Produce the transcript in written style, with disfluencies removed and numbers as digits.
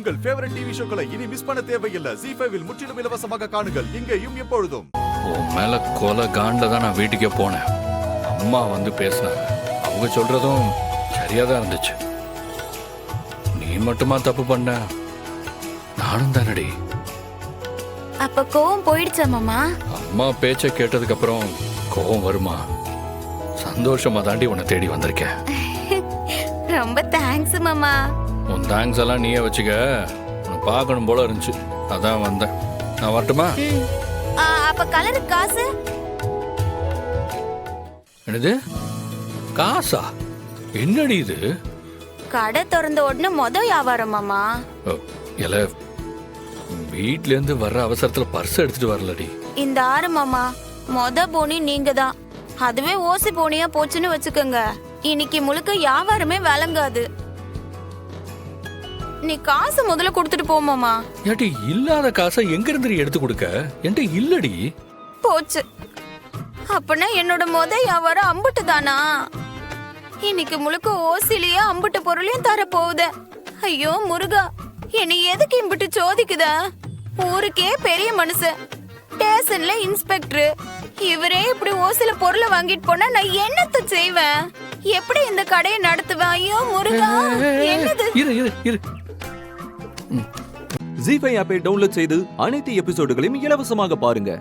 உங்கள் favourite TV ஷோக்களை இனி miss பண்ண தேவையில்லை. ZEE5 இல் முற்றிலும் இலவசமாக காணுங்கள். இங்கேயும் எப்பொழுதும். உன் மேல கொலை காண்ட தான் நான் வீட்டுக்கே போனேன். அம்மா வந்து பேசினாங்க. அவங்க சொல்றதும் சரியா தான் இருந்துச்சு. நீ மட்டுமா தப்பு பண்ண? நானும் தானடி. அப்ப கோவம் போயிடுச்சா மாமா? அம்மா பேச்ச கேட்டதுக்கு அப்புறம் கோவம் வருமா? சந்தோஷமா தாண்டி உன்னை தேடி வந்திருக்கேன். ரொம்ப தேங்க்ஸ் மாமா. உன் தேங்க்ஸ் எல்லாம் நீயே வச்சுக்க. உன்னை பார்க்கணும் போல இருந்துச்சு, அதான் வந்தேன். நான் வரட்டுமா? அப்ப கலருக்கு காசு? என்னது காசா? என்னடி இது? கடை திறந்த உடனே வியாபாரம் மாமா. இல்ல, வீட்ல இருந்து வர்ற அவசரத்துல பர்ஸ் எடுத்துட்டு வரலடி. இந்த ஆறு மாமா, போனி நீங்க தான். அதுவே ஓசி போனியா போச்சுன்னு வச்சுக்கோங்க, இன்னைக்கு முழுக்க வியாபாரமே விளங்காது. நீ காசு முதல்ல கொடுத்துட்டு போமாமா. ஏடி, இல்லாத காசை எங்க இருந்து எடுத்து கொடுக்க? என்கிட்ட இல்லடி. போச்சு. அப்பனா என்னோட வியாபாரம் அம்புட்டு தானா? இன்னைக்கு முழுக்க ஓசிலேயே அம்புட்டு பொருளையும் தர போகுது. ஐயோ முருகா, என்னை எதுக்கு இம்புட்டு சோதிக்குத? ஊருக்கே பெரிய மனுஷன், ஸ்டேஷன்ல இன்ஸ்பெக்டர், இவரே இப்படி ஓசில பொருளை வாங்கிட்டு போனா நான் என்னத்த செய்வேன்? எப்படி இந்த கடையை நடத்துவேன்? ஐயோ முருகா, என்னது? இரு. ZEE5 ஆப்பை டவுன்லோட் செய்து அனைத்து எபிசோடுகளையும் இலவசமாக பாருங்க.